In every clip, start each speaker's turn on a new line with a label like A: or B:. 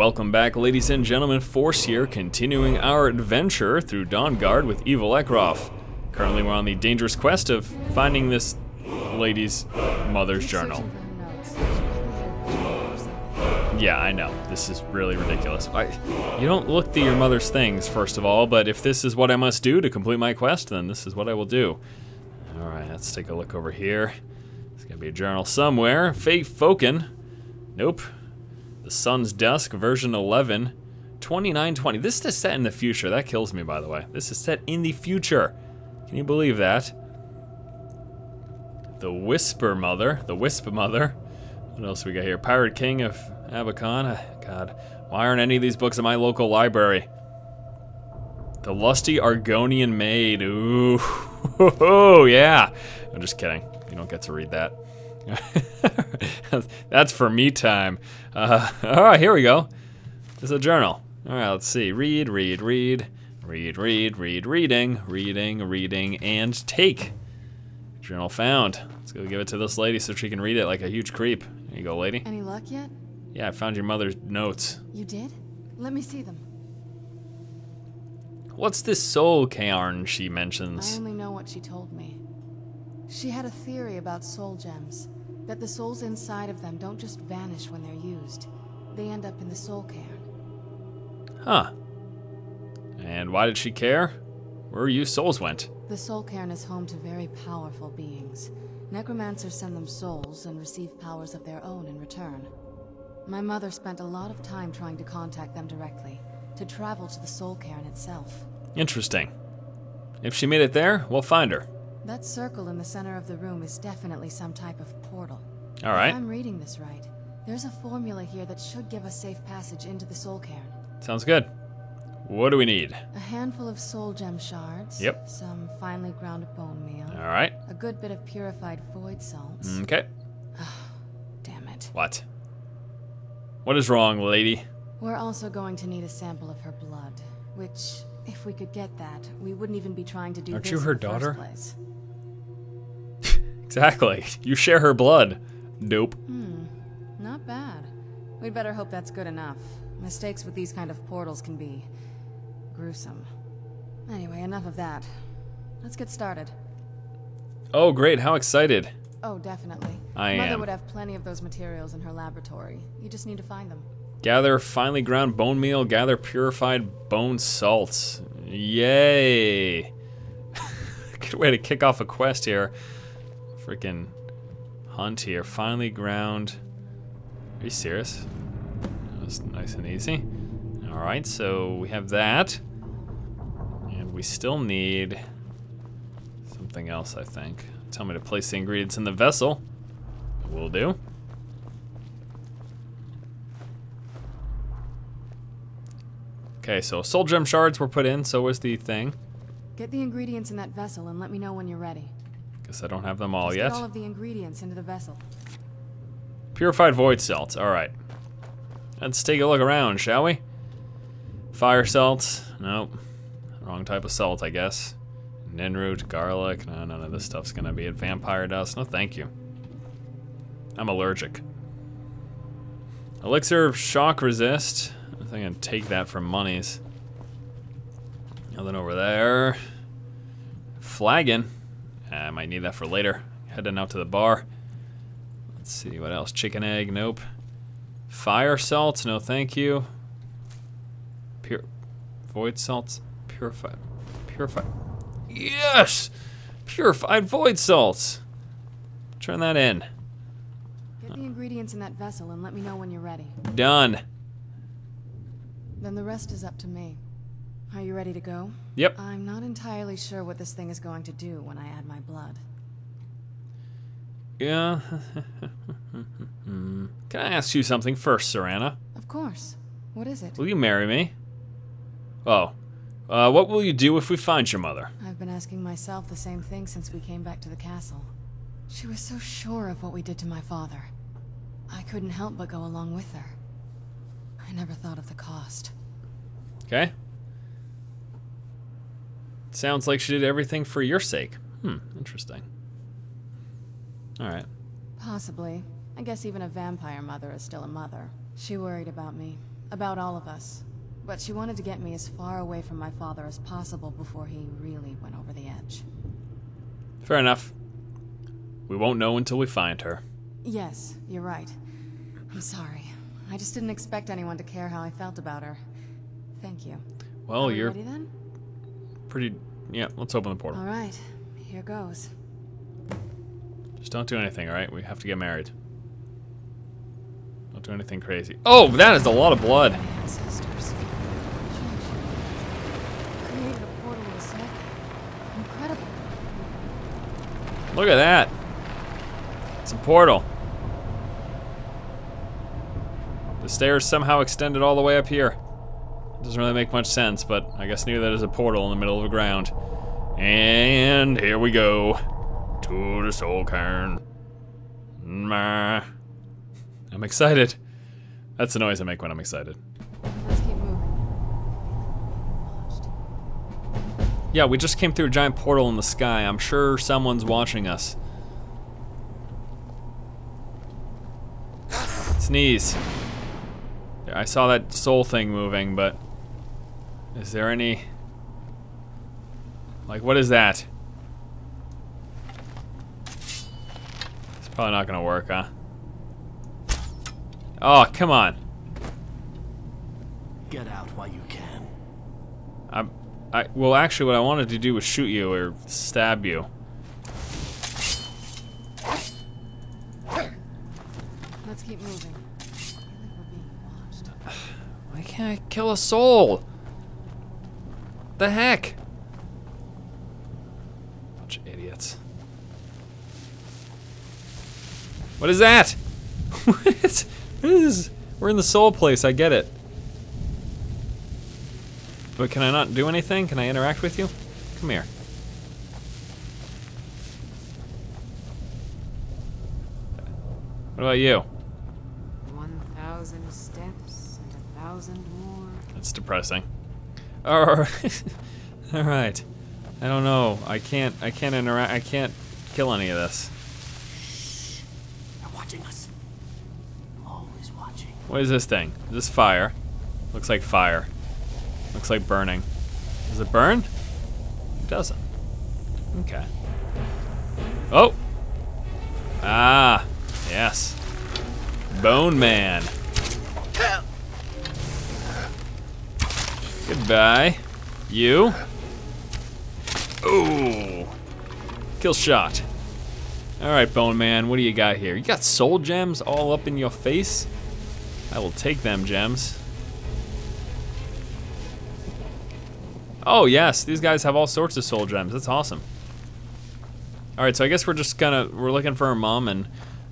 A: Welcome back, ladies and gentlemen. Force here, continuing our adventure through Dawnguard with evil Ecrof. Currently, we're on the dangerous quest of finding this lady's mother's journal. Yeah, I know. This is really ridiculous. You don't look through your mother's things, first of all, but if this is what I must do to complete my quest, then this is what I will do. Alright, let's take a look over here. There's gotta be a journal somewhere. Fate Foken. Nope. The Sun's Dusk, version 11, 2920. This is set in the future. That kills me, by the way. This is set in the future. Can you believe that? The Whisper Mother. The Wisp Mother. What else we got here? Pirate King of Abacon. God, why aren't any of these books in my local library? The Lusty Argonian Maid. Ooh. Oh, yeah. I'm just kidding. You don't get to read that. That's for me time. Alright, here we go. There's a journal. Alright, let's see. Read, reading, and take. Journal found. Let's go give it to this lady so she can read it like a huge creep. Here you go, lady.
B: Any luck yet?
A: Yeah, I found your mother's notes.
B: You did? Let me see them.
A: What's this soul cairn she mentions?
B: I only know what she told me. She had a theory about soul gems, that the souls inside of them don't just vanish when they're used. They end up in the soul cairn.
A: Huh. And why did she care? Where you souls went?
B: The soul cairn is home to very powerful beings. Necromancers send them souls and receive powers of their own in return. My mother spent a lot of time trying to contact them directly, to travel to the soul cairn itself.
A: Interesting. If she made it there, we'll find her.
B: That circle in the center of the room is definitely some type of portal.
A: All right.
B: If I'm reading this right, there's a formula here that should give us safe passage into the soul cairn.
A: Sounds good. What do we need?
B: A handful of soul gem shards.
A: Yep.
B: Some finely ground bone meal.
A: All right.
B: A good bit of purified void salts.
A: Okay.
B: Damn it.
A: What? What is wrong, lady?
B: We're also going to need a sample of her blood, which, if we could get that, we wouldn't even be trying to do
A: Aren't
B: this
A: you her
B: in the
A: daughter?
B: first place.
A: Exactly. You share her blood. Nope.
B: Not bad. We'd better hope that's good enough. Mistakes with these kind of portals can be gruesome. Anyway, enough of that. Let's get started.
A: Oh, great. How excited.
B: Oh, definitely.
A: I
B: Mother
A: am.
B: would have plenty of those materials in her laboratory. You just need to find them.
A: Gather finely ground bone meal. Gather purified bone salts. Yay. Good way to kick off a quest here. Freaking hunt here. Finely ground. Are you serious? That was nice and easy. Alright, so we have that. And we still need something else, I think. Tell me to place the ingredients in the vessel. Will do. Okay, so soul gem shards were put in, so was the thing.
B: Get the ingredients in that vessel and let me know when you're ready.
A: Guess I don't have them all
B: Just
A: yet.
B: Get all of the ingredients into the vessel.
A: Purified void salts, alright. Let's take a look around, shall we? Fire salts, nope. Wrong type of salt, I guess. Ninroot, garlic, no, none of this stuff's gonna be it. Vampire dust, no thank you. I'm allergic. Elixir of shock resist. I think I can take that for monies. Nothing over there. Flagon. I might need that for later. Heading out to the bar. Let's see, what else? Chicken egg, nope. Fire salts, no thank you. Void salts, purified. Yes! Purified void salts. Turn that in.
B: Get the ingredients in that vessel and let me know when you're ready.
A: Done.
B: Then the rest is up to me. Are you ready to go?
A: Yep.
B: I'm not entirely sure what this thing is going to do when I add my blood.
A: Yeah. Can I ask you something first, Serana?
B: Of course. What is it?
A: Will you marry me? Oh. What will you do if we find your mother?
B: I've been asking myself the same thing since we came back to the castle. She was so sure of what we did to my father. I couldn't help but go along with her. I never thought of the cost.
A: Okay. Sounds like she did everything for your sake. Interesting. Alright.
B: Possibly. I guess even a vampire mother is still a mother. She worried about me. About all of us. But she wanted to get me as far away from my father as possible before he really went over the edge.
A: Fair enough. We won't know until we find her.
B: Yes, you're right. I'm sorry. I just didn't expect anyone to care how I felt about her. Thank you.
A: Well, you're
B: ready then?
A: pretty... Yeah, let's open the portal.
B: All right, here goes.
A: Just don't do anything, alright? We have to get married. Don't do anything crazy. Oh, that is a lot of blood.
B: Ancestors. Created a portal with a snake. Incredible.
A: Look at that. It's a portal. The stairs somehow extended all the way up here. Doesn't really make much sense, but I guess knew that is a portal in the middle of the ground. And here we go to the soul cairn. I'm excited. That's the noise I make when I'm excited.
B: Let's keep moving. Watched.
A: Yeah, we just came through a giant portal in the sky. I'm sure someone's watching us. Sneeze. I saw that soul thing moving, but is there any... Like, what is that? It's probably not gonna work, huh? Oh, come on.
C: Get out while you can.
A: Well, actually, what I wanted to do was shoot you or stab you.
B: Let's keep moving. I feel like we're being watched.
A: Why can't I kill a soul? The heck? Bunch of idiots. What is that? What? We're in the soul place, I get it. But can I not do anything? Can I interact with you? Come here. What about you?
B: 1,000 steps and 1,000 more.
A: That's depressing. Alright. Alright. I don't know. I can't interact. I can't kill any of this.
C: They're watching us. Always watching.
A: What is this thing? Is this fire? Looks like fire. Looks like burning. Does it burn? It doesn't. Okay. Oh! Ah! Yes. Bone Man. Goodbye. You. Ooh. Kill shot. Alright, Bone Man, what do you got here? You got soul gems all up in your face? I will take them gems. Oh yes, these guys have all sorts of soul gems. That's awesome. Alright, so I guess we're just we're looking for our mom and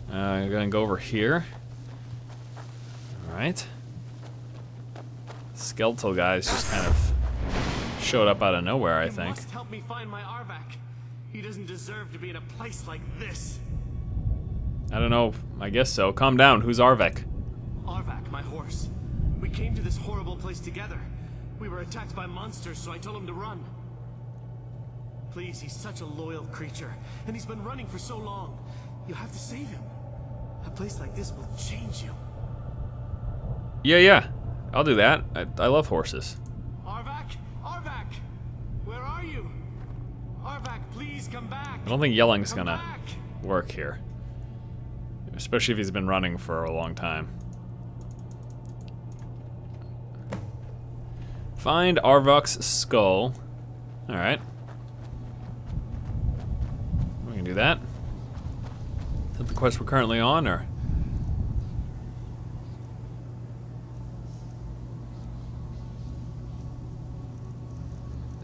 A: we're gonna go over here. Alright. Skeletal guys just kind of showed up out of nowhere, I think.
C: You must help me find my Arvak. He doesn't deserve to be in a place like this.
A: I don't know, I guess so. Calm down, who's Arvek?
C: Arvak, my horse. We came to this horrible place together. We were attacked by monsters, so I told him to run. Please, he's such a loyal creature, and he's been running for so long. You have to save him. A place like this will change you.
A: Yeah, I'll do that. I love horses.
C: Arvak? Arvak! Where are you? Arvak, please come back.
A: I don't think yelling's
C: Come
A: gonna
C: back.
A: work here. Especially if he's been running for a long time. Find Arvok's skull. Alright. We can do that. Is that the quest we're currently on, or?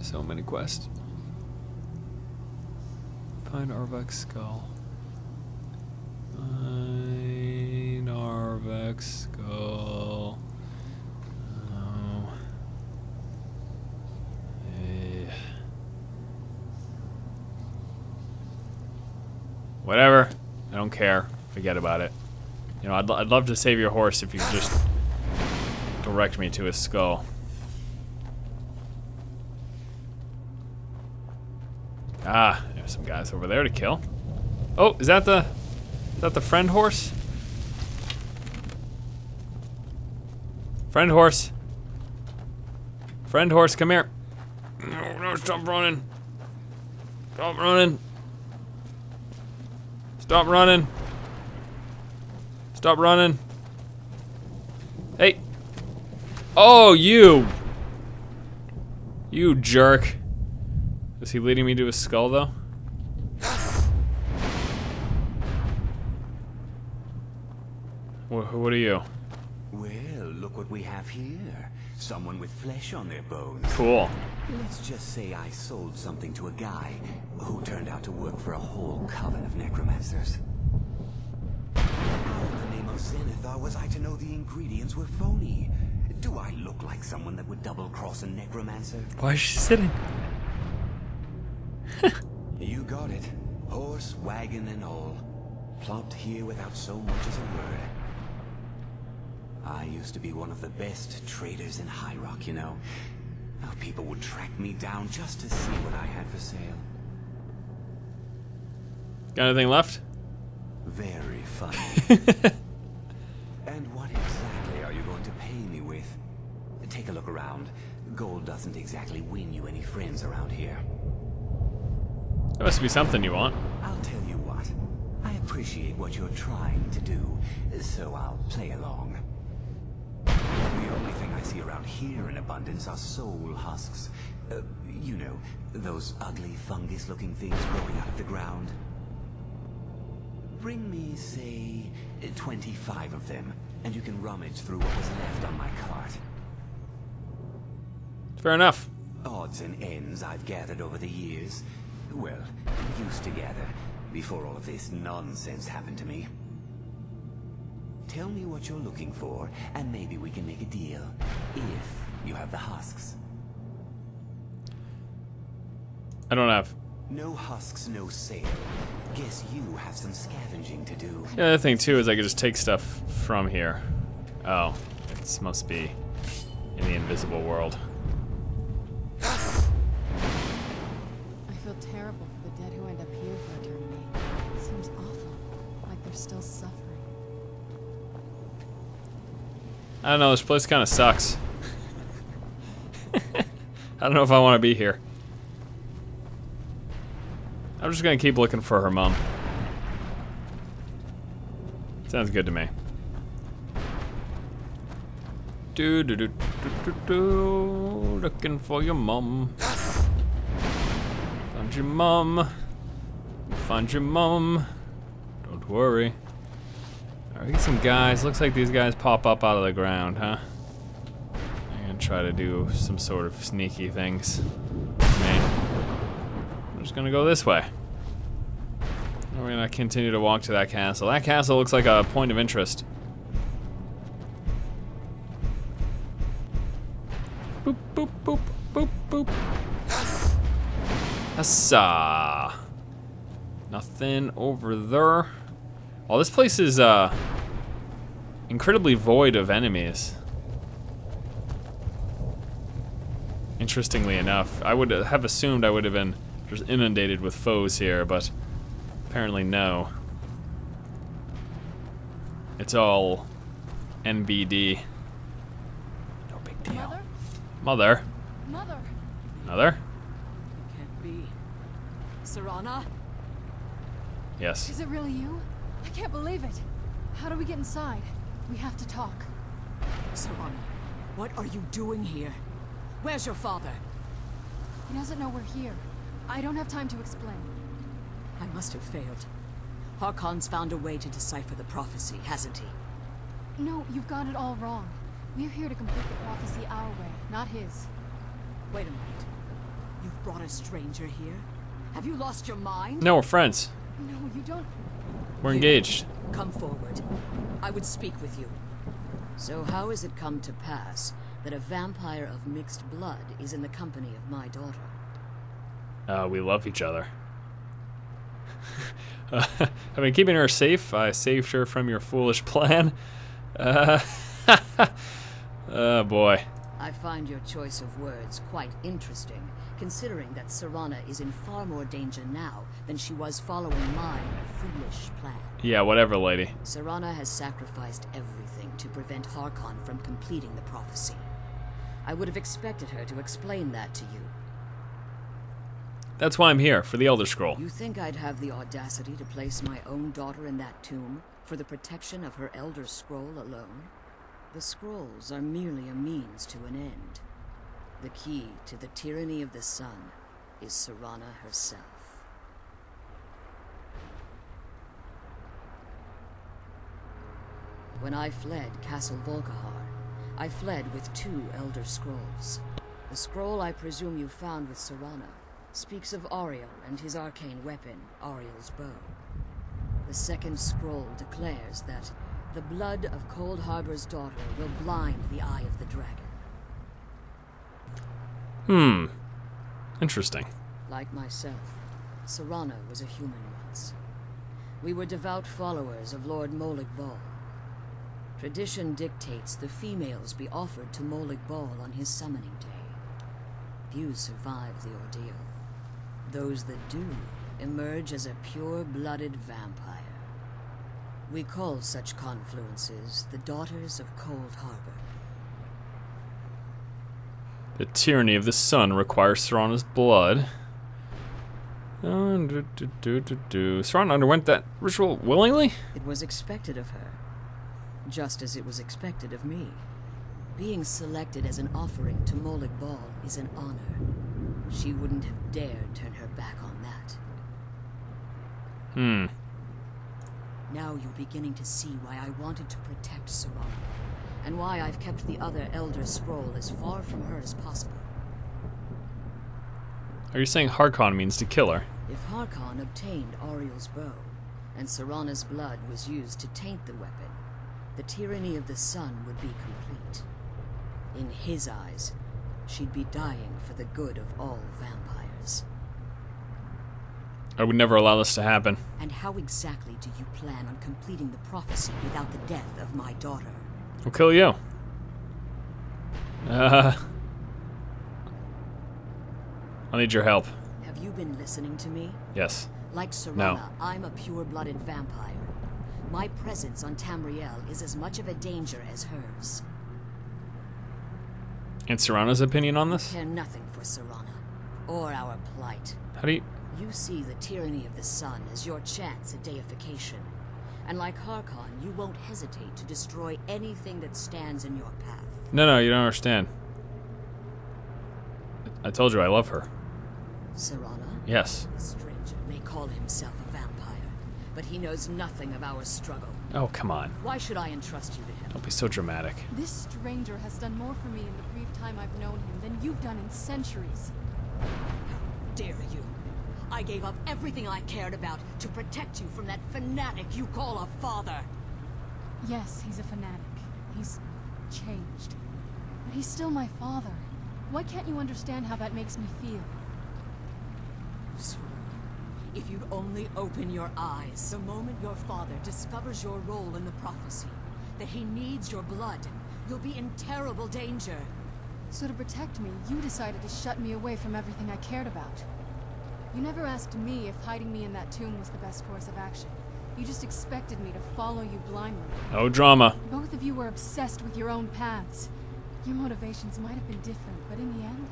A: So many quests. Find Arvok's skull. Find Arvok's skull. Oh. Whatever. I don't care. Forget about it. You know, I'd love to save your horse if you could just direct me to his skull. Ah, there's some guys over there to kill. Oh, is that the friend horse? Friend horse. Friend horse, come here. No, no, stop running. Stop running. Stop running. Stop running. Hey. Oh, you. You jerk. Is he leading me to his skull, though? What are you?
D: Well, look what we have here. Someone with flesh on their bones.
A: Cool.
D: Let's just say I sold something to a guy who turned out to work for a whole coven of necromancers. How in the name of Zenithar was I to know the ingredients were phony? Do I look like someone that would double-cross a necromancer?
A: Why is she sitting?
D: You got it. Horse, wagon, and all. Plopped here without so much as a word. I used to be one of the best traders in High Rock, you know. How people would track me down just to see what I had for sale.
A: Got anything left?
D: Very funny. And what exactly are you going to pay me with? Take a look around. Gold doesn't exactly win you any friends around here.
A: There must be something you want.
D: I'll tell you what. I appreciate what you're trying to do, so I'll play along. The only thing I see around here in abundance are soul husks. You know, those ugly fungus-looking things growing out of the ground. Bring me, say, 25 of them, and you can rummage through what was left on my cart.
A: Fair enough.
D: Odds and ends I've gathered over the years. Well, used to gather, before all of this nonsense happened to me. Tell me what you're looking for, and maybe we can make a deal. If you have the husks.
A: I don't have.
D: No husks, no sale. Guess you have some scavenging to do.
A: The other thing too is I could just take stuff from here. Oh, it must be in the invisible world.
B: I feel terrible for the dead who end up here for eternity. It seems awful, like they're still suffering.
A: I don't know, this place kind of sucks. I don't know if I want to be here. I'm just gonna keep looking for her mom. Sounds good to me. Looking for your mom. Found your mom. Find your mom. Don't worry. Alright, we get some guys. Looks like these guys pop up out of the ground, huh? I'm gonna try to do some sort of sneaky things. I'm just gonna go this way. We're gonna continue to walk to that castle. That castle looks like a point of interest. Boop, boop, boop, boop, boop. Assa. Nothing over there. Oh, this place is incredibly void of enemies. Interestingly enough, I would have assumed I would have been just inundated with foes here, but apparently no. It's all NBD. No big deal.
B: Mother?
A: Mother?
B: Mother?
A: Mother?
E: It can't be. Serana?
A: Yes.
B: Is it really you? I can't believe it. How do we get inside? We have to talk.
E: Serana, what are you doing here? Where's your father?
B: He doesn't know we're here. I don't have time to explain.
E: I must have failed. Harkon's found a way to decipher the prophecy, hasn't he?
B: No, you've got it all wrong. We're here to complete the prophecy our way, not his.
E: Wait a minute. You've brought a stranger here? Have you lost your mind?
A: No, we're friends.
B: No, you don't...
A: We're engaged.
E: Come forward. I would speak with you.
F: So how has it come to pass that a vampire of mixed blood is in the company of my daughter?
A: We love each other. I've been keeping her safe. I saved her from your foolish plan. Oh boy.
F: I find your choice of words quite interesting, considering that Serana is in far more danger now than she was following my foolish plan.
A: Yeah, whatever, lady.
F: Serana has sacrificed everything to prevent Harkon from completing the prophecy. I would have expected her to explain that to you.
A: That's why I'm here, for the Elder Scroll.
F: You think I'd have the audacity to place my own daughter in that tomb for the protection of her Elder Scroll alone? The scrolls are merely a means to an end. The key to the tyranny of the sun is Serana herself. When I fled Castle Volkihar, I fled with 2 Elder Scrolls. The scroll I presume you found with Serana speaks of Ariel and his arcane weapon, Ariel's bow. The second scroll declares that the blood of Cold Harbor's daughter will blind the eye of the dragon.
A: Interesting.
F: Like myself, Serana was a human once. We were devout followers of Lord Molig Bal. Tradition dictates the females be offered to Molig Bal on his summoning day. Few survive the ordeal. Those that do emerge as a pure-blooded vampire. We call such confluences the Daughters of Cold Harbor.
A: The tyranny of the sun requires Serana's blood. Serana underwent that ritual willingly?
F: It was expected of her, just as it was expected of me. Being selected as an offering to Molig Bal is an honor. She wouldn't have dared turn her back on that. Now you're beginning to see why I wanted to protect Serana, and why I've kept the other Elder Scroll as far from her as possible.
A: Are you saying Harkon means to kill her?
F: If Harkon obtained Ariel's bow, and Serana's blood was used to taint the weapon, the tyranny of the sun would be complete. In his eyes, she'd be dying for the good of all vampires.
A: I would never allow this to happen.
F: And how exactly do you plan on completing the prophecy without the death of my daughter?
A: I'll kill you. I need your help.
F: Have you been listening to me?
A: Yes.
F: Like Serana,
A: No.
F: I'm a pure-blooded vampire. My presence on Tamriel is as much of a danger as hers.
A: And Serana's opinion on
F: I
A: this?
F: care nothing for Serana, or our plight.
A: How do you...
F: You see the tyranny of the sun as your chance at deification. And like Harkon, you won't hesitate to destroy anything that stands in your path.
A: No, you don't understand. I told you I love her.
F: Serana?
A: Yes.
F: The stranger may call himself a vampire, but he knows nothing of our struggle.
A: Oh, come on.
F: Why should I entrust you to him?
A: Don't be so dramatic.
B: This stranger has done more for me in the brief time I've known him than you've done in centuries.
F: How dare you? I gave up everything I cared about to protect you from that fanatic you call a father.
B: Yes, he's a fanatic. He's changed. But he's still my father. Why can't you understand how that makes me feel?
F: If you'd only open your eyes the moment your father discovers your role in the prophecy, that he needs your blood, you'll be in terrible danger.
B: So to protect me, you decided to shut me away from everything I cared about. You never asked me if hiding me in that tomb was the best course of action. You just expected me to follow you blindly.
A: No drama.
B: Both of you were obsessed with your own paths. Your motivations might have been different, but in the end,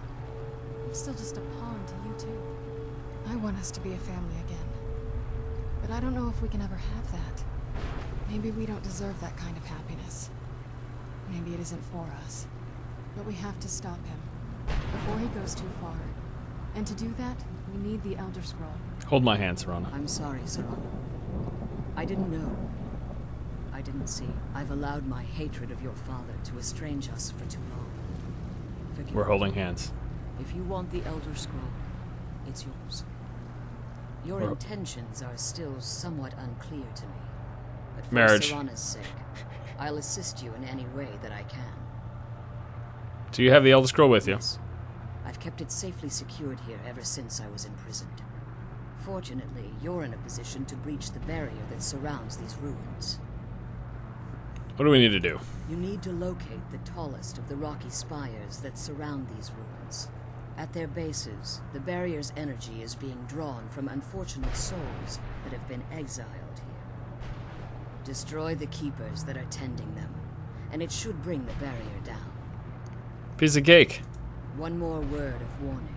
B: I'm still just a pawn to you two. I want us to be a family again. But I don't know if we can ever have that. Maybe we don't deserve that kind of happiness. Maybe it isn't for us. But we have to stop him before he goes too far. And to do that, we need the Elder Scroll.
A: Hold my hand, Serana.
F: I'm sorry, Serana. I didn't know. I didn't see. I've allowed my hatred of your father to estrange us for too long. Forgive
A: We're
F: me.
A: holding hands.
F: If you want the Elder Scroll, it's yours. Your
A: We're-
F: intentions are still somewhat unclear to me. But for
A: Marriage.
F: Serana's sake, I'll assist you in any way that I can.
A: Do you have the Elder Scroll with you?
F: Yes. I've kept it safely secured here ever since I was imprisoned. Fortunately, you're in a position to breach the barrier that surrounds these ruins.
A: What do we need to do?
F: You need to locate the tallest of the rocky spires that surround these ruins. At their bases, the barrier's energy is being drawn from unfortunate souls that have been exiled here. Destroy the keepers that are tending them, and it should bring the barrier down.
A: Piece of cake.
F: One more word of warning.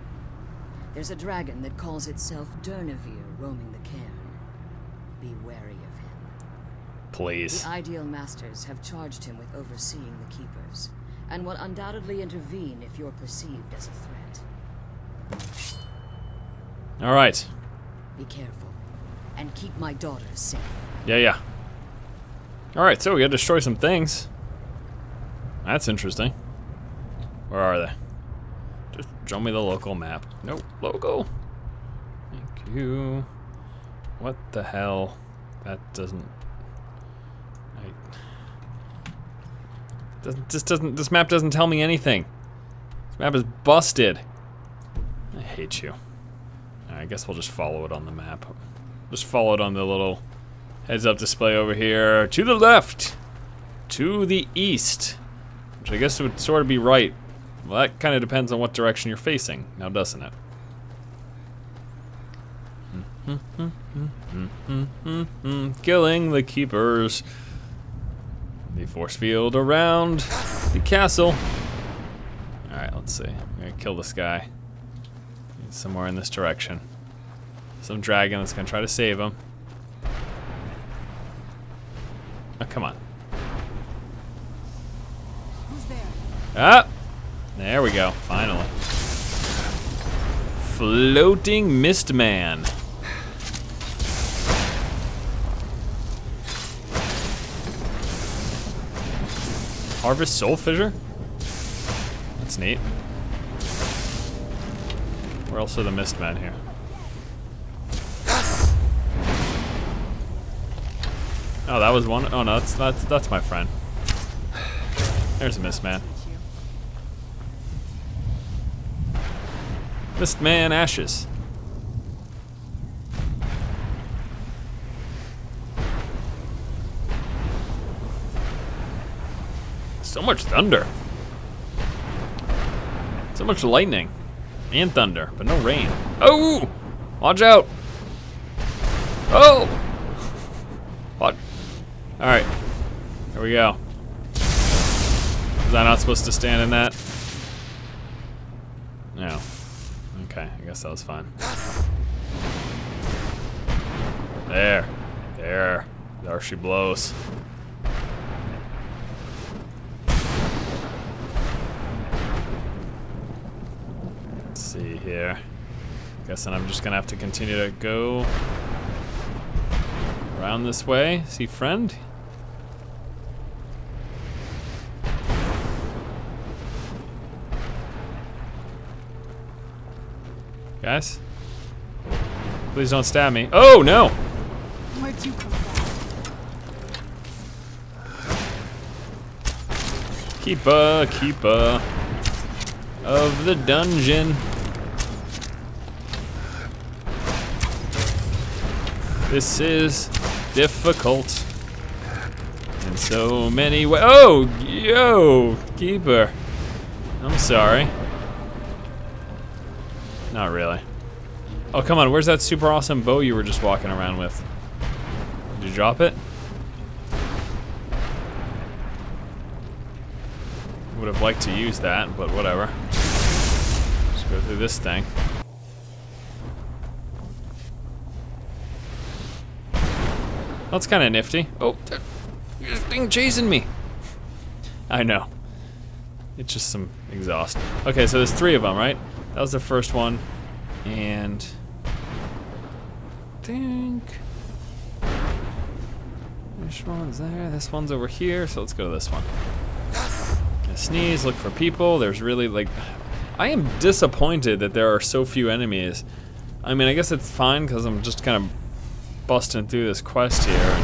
F: There's a dragon that calls itself Durnevere roaming the cairn. Be wary of him.
A: Please.
F: The Ideal Masters have charged him with overseeing the keepers, and will undoubtedly intervene if you're perceived as a threat.
A: All right.
F: Be careful, and keep my daughters safe.
A: Yeah. All right, so we gotta destroy some things. That's interesting. Where are they? Just show me the local map. No, logo. Thank you. What the hell? That doesn't... This map doesn't tell me anything. This map is busted. I hate you. I guess we'll just follow it on the map. Just follow it on the little heads-up display over here. To the left. To the east. Which I guess would sort of be right. Well, that kind of depends on what direction you're facing, now doesn't it? Killing the keepers. The force field around the castle. Alright, let's see. I'm gonna kill this guy. He's somewhere in this direction. Some dragon that's gonna try to save him. Oh, come on.
B: Who's there?
A: Ah! There we go, finally. Floating Mist Man. Harvest Soul Fissure? That's neat. Where else are the Mist Men here? Oh, that was one. Oh no, that's my friend. There's a Mist Man. Mist Man Ashes. So much thunder. So much lightning. And thunder, but no rain. Oh! Watch out! Oh! What? Alright. Here we go. Was I not supposed to stand in that? No. Okay, I guess that was fine. There. There. There she blows. Let's see here. Guessing I'm just gonna have to continue to go around this way. See friend? Guys? Please don't stab me. Oh, no!
B: Where'd you come from?
A: Keeper of the dungeon. This is difficult in so many ways. Oh, yo, Keeper. I'm sorry. Not really. Oh, come on, where's that super awesome bow you were just walking around with? Did you drop it? Would have liked to use that, but whatever. Just go through this thing. That's kind of nifty. Oh, this thing chasing me. I know. It's just some exhaust. Okay, so there's 3 of them, right? That was the first one, and I think which one's there? This one's over here, so let's go to this one. I sneeze, look for people. There's really like, I am disappointed that there are so few enemies. I mean, I guess it's fine because I'm just kind of busting through this quest here.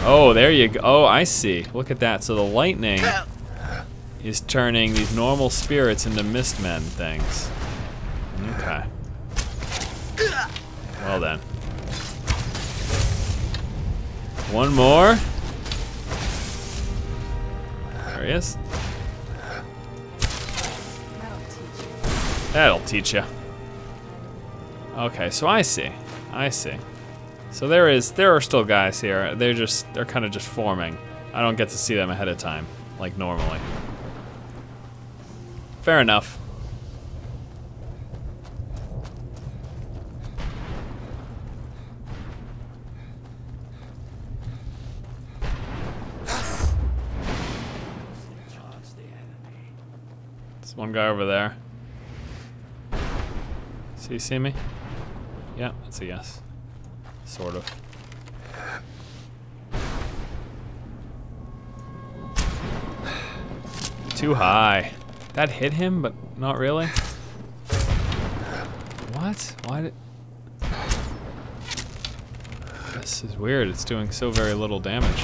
A: Oh, there you go. Oh, I see. Look at that. So the lightning is turning these normal spirits into mistmen things. Okay. Well then. One more. There he is.
B: That'll teach you.
A: That'll teach you. Okay, so I see. So there are still guys here. They're kind of just forming. I don't get to see them ahead of time, like normally. Fair enough. There's one guy over there. Does he see me? Yeah, that's a yes. Sort of. Too high. That hit him, but not really. What? Why did... This is weird. It's doing so very little damage.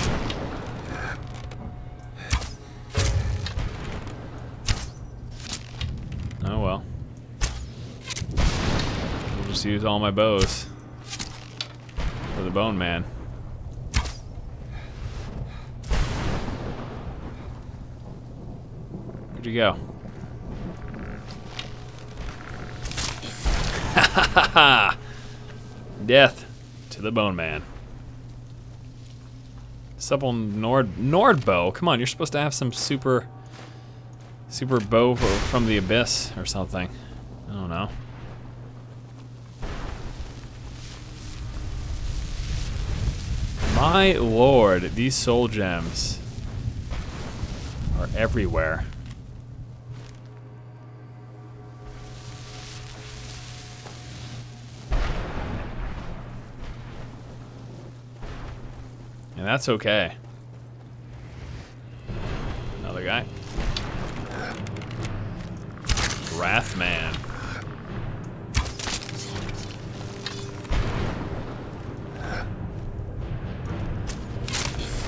A: Oh well. We'll just use all my bows for the Bone Man. Where'd you go? Death to the Bone Man. Supple Nord bow. Come on, you're supposed to have some super bow from the abyss or something. I don't know. My lord, these soul gems are everywhere. And that's okay. Another guy. Wrathman.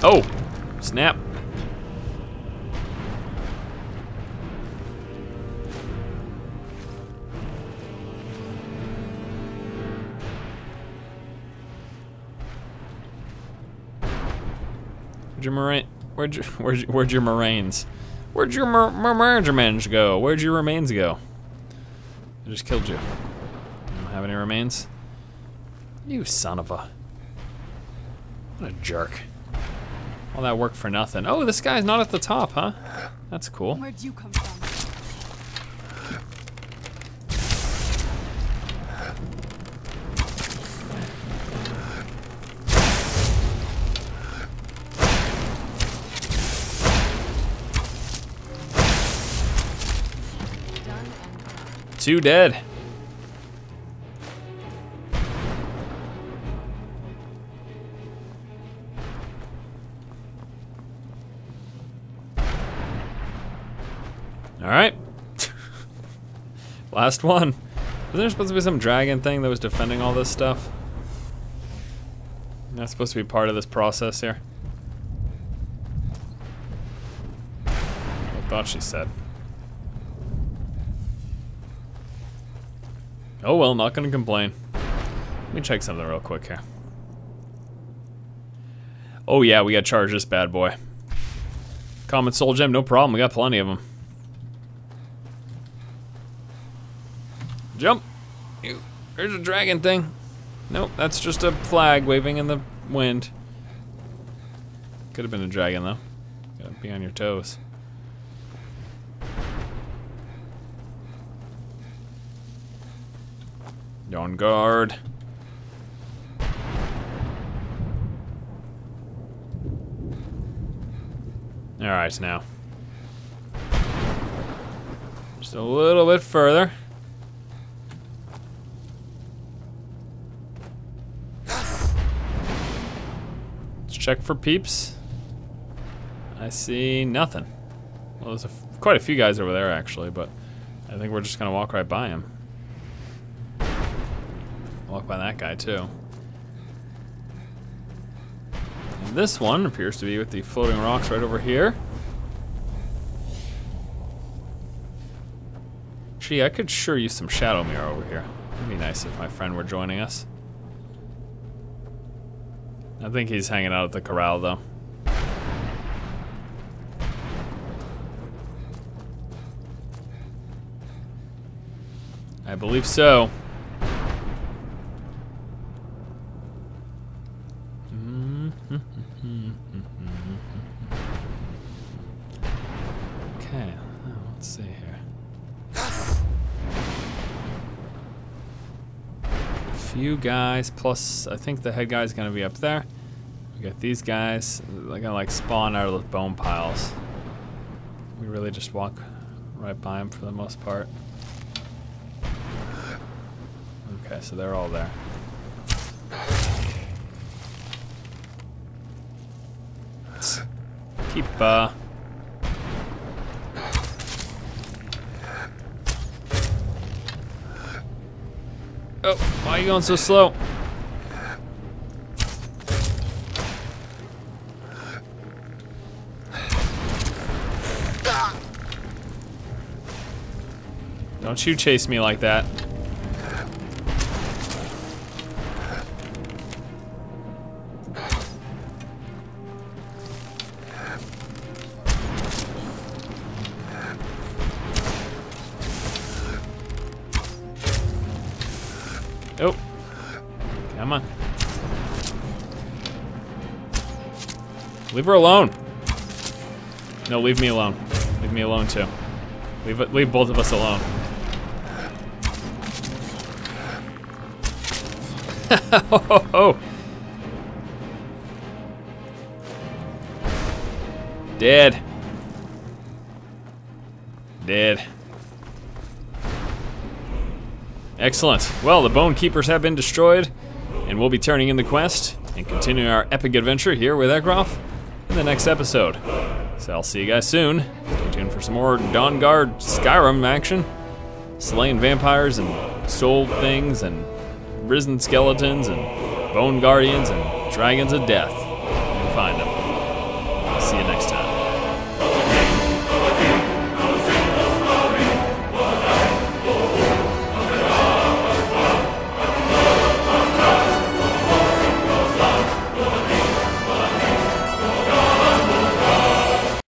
A: Oh! Snap. Where'd your Moraines? Where'd your remains go? Where'd your remains go? I just killed you. You don't have any remains? You son of a... What a jerk. All that work for nothing. Oh, this guy's not at the top, huh? That's cool.
B: Where'd you come from?
A: Two dead. All right. Last one. Wasn't there supposed to be some dragon thing that was defending all this stuff? That's supposed to be part of this process here. I thought she said. Oh well, not gonna complain. Let me check something real quick here. Oh yeah, we gotta charge this bad boy. Common soul gem, no problem, we got plenty of them. Jump! There's a dragon thing. Nope, that's just a flag waving in the wind. Could have been a dragon though. Gotta be on your toes. Dawnguard. Alright, now. Just a little bit further. Let's check for peeps. I see nothing. Well, there's quite a few guys over there actually, but I think we're just gonna walk right by him. Walk by that guy too. And this one appears to be with the floating rocks right over here. Gee, I could sure use some shadow mirror over here. It'd be nice if my friend were joining us. I think he's hanging out at the corral though. I believe so. few guys, plus I think the head guy's gonna be up there. We got these guys. They're gonna like spawn out of those bone piles. We really just walk right by them for the most part. Okay, so they're all there. Let's keep Oh, why are you going so slow? Don't you chase me like that. Oh, come on. Leave her alone. No, leave me alone. Leave me alone too. Leave both of us alone. Oh. Dead. Dead. Excellent. Well, the Bone Keepers have been destroyed, and we'll be turning in the quest and continuing our epic adventure here with Ecrof in the next episode. So I'll see you guys soon. Stay tuned for some more Dawnguard Skyrim action. Slaying vampires and soul things and risen skeletons and bone guardians and dragons of death.